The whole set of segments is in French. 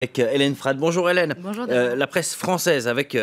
Avec Hélène Frade. Bonjour Hélène. Bonjour Damien. La presse française, avec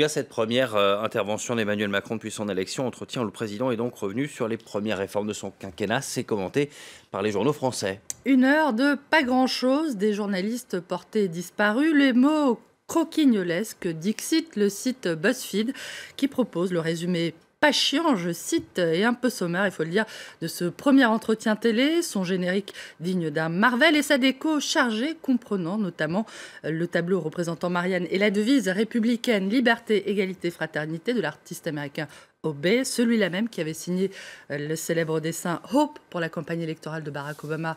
cette première intervention d'Emmanuel Macron depuis son élection, entretien où le président est donc revenu sur les premières réformes de son quinquennat. C'est commenté par les journaux français. Une heure de pas grand-chose, des journalistes portés disparus, les mots croquignolesques d'Ixit, le site BuzzFeed, qui propose le résumé pas chiant, je cite, et un peu sommaire, il faut le dire, de ce premier entretien télé, son générique digne d'un Marvel et sa déco chargée, comprenant notamment le tableau représentant Marianne et la devise républicaine, liberté, égalité, fraternité de l'artiste américain Obey, celui-là même qui avait signé le célèbre dessin Hope pour la campagne électorale de Barack Obama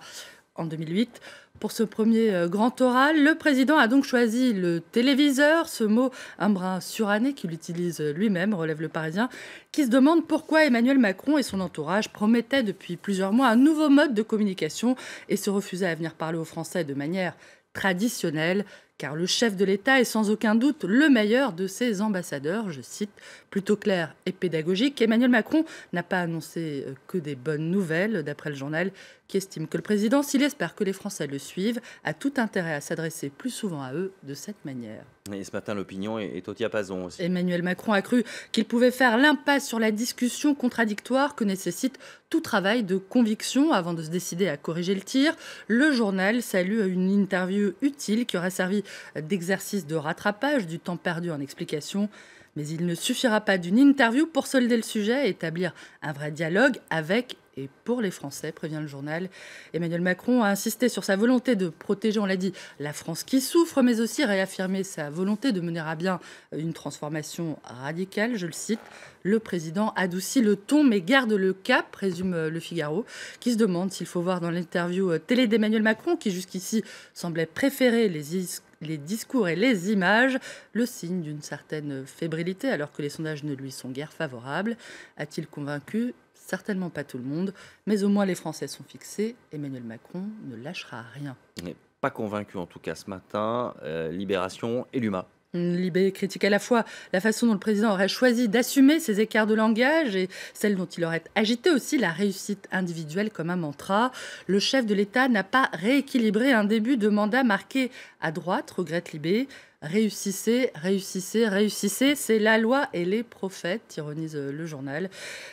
en 2008. Pour ce premier grand oral, le président a donc choisi le téléviseur, ce mot un brin suranné qu'il utilise lui-même, relève le Parisien, qui se demande pourquoi Emmanuel Macron et son entourage promettaient depuis plusieurs mois un nouveau mode de communication et se refusaient à venir parler aux Français de manière traditionnelle, car le chef de l'État est sans aucun doute le meilleur de ses ambassadeurs, je cite, plutôt clair et pédagogique. Emmanuel Macron n'a pas annoncé que des bonnes nouvelles, d'après le journal, qui estime que le président, s'il espère que les Français le suivent, a tout intérêt à s'adresser plus souvent à eux de cette manière. Et ce matin, l'opinion est au diapason aussi. Emmanuel Macron a cru qu'il pouvait faire l'impasse sur la discussion contradictoire que nécessite tout travail de conviction avant de se décider à corriger le tir. Le journal salue une interview utile qui aura servi d'exercice de rattrapage du temps perdu en explications. Mais il ne suffira pas d'une interview pour solder le sujet et établir un vrai dialogue avec et pour les Français, prévient le journal. Emmanuel Macron a insisté sur sa volonté de protéger, on l'a dit, la France qui souffre, mais aussi réaffirmé sa volonté de mener à bien une transformation radicale, je le cite. Le président adoucit le ton mais garde le cap, résume Le Figaro, qui se demande s'il faut voir dans l'interview télé d'Emmanuel Macron, qui jusqu'ici semblait préférer les discours et les images, le signe d'une certaine fébrilité, alors que les sondages ne lui sont guère favorables. A-t-il convaincu ? Certainement pas tout le monde, mais au moins les Français sont fixés. Emmanuel Macron ne lâchera rien. Mais pas convaincu en tout cas ce matin. Libération et l'UMA. Libé critique à la fois la façon dont le président aurait choisi d'assumer ses écarts de langage et celle dont il aurait agité aussi la réussite individuelle comme un mantra. Le chef de l'État n'a pas rééquilibré un début de mandat marqué à droite, regrette Libé. Réussissez, réussissez, réussissez, c'est la loi et les prophètes, ironise le journal.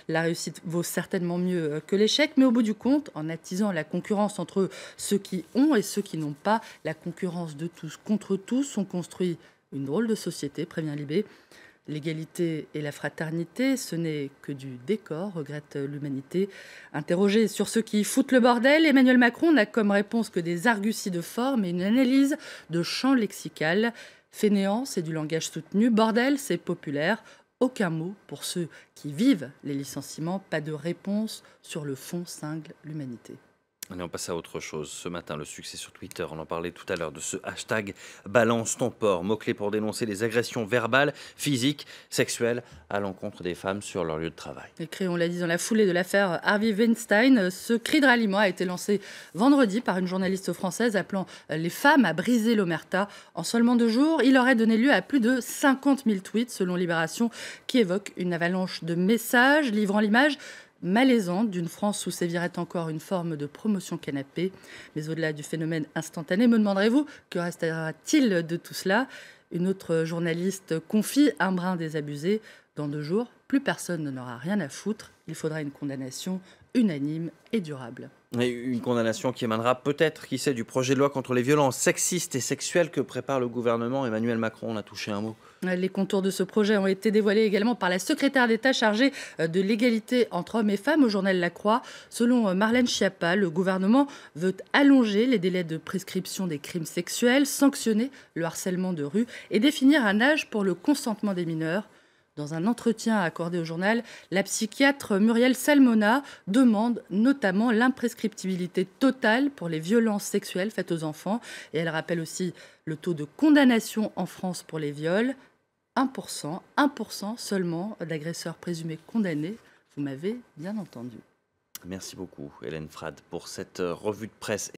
La réussite vaut certainement mieux que l'échec, mais au bout du compte, en attisant la concurrence entre ceux qui ont et ceux qui n'ont pas, la concurrence de tous contre tous, on construit une drôle de société, prévient Libé. L'égalité et la fraternité, ce n'est que du décor, regrette l'Humanité. Interrogé sur ceux qui foutent le bordel, Emmanuel Macron n'a comme réponse que des arguties de forme et une analyse de champ lexical. Fainéant, c'est du langage soutenu. Bordel, c'est populaire. Aucun mot pour ceux qui vivent les licenciements. Pas de réponse sur le fond, cingle l'Humanité. Allez, on passe à autre chose. Ce matin, le succès sur Twitter, on en parlait tout à l'heure, de ce hashtag balance ton porc, mot-clé pour dénoncer les agressions verbales, physiques, sexuelles à l'encontre des femmes sur leur lieu de travail. Et créé, on l'a dit, dans la foulée de l'affaire Harvey Weinstein, ce cri de ralliement a été lancé vendredi par une journaliste française appelant les femmes à briser l'omerta. En seulement 2 jours, il aurait donné lieu à plus de 50 000 tweets, selon Libération, qui évoquent une avalanche de messages livrant l'image malaisante d'une France où sévirait encore une forme de promotion canapé. Mais au-delà du phénomène instantané, me demanderez-vous, que restera-t-il de tout cela ? Une autre journaliste confie un brin désabusé. Dans 2 jours, plus personne n'en aura rien à foutre. Il faudra une condamnation unanime et durable. Et une condamnation qui émanera peut-être, qui sait, du projet de loi contre les violences sexistes et sexuelles que prépare le gouvernement. Emmanuel Macron, on a touché un mot. Les contours de ce projet ont été dévoilés également par la secrétaire d'État chargée de l'égalité entre hommes et femmes au journal La Croix. Selon Marlène Schiappa, le gouvernement veut allonger les délais de prescription des crimes sexuels, sanctionner le harcèlement de rue et définir un âge pour le consentement des mineurs. Dans un entretien accordé au journal, la psychiatre Muriel Salmona demande notamment l'imprescriptibilité totale pour les violences sexuelles faites aux enfants. Et elle rappelle aussi le taux de condamnation en France pour les viols. 1% seulement d'agresseurs présumés condamnés. Vous m'avez bien entendu. Merci beaucoup, Hélène Frade, pour cette revue de presse.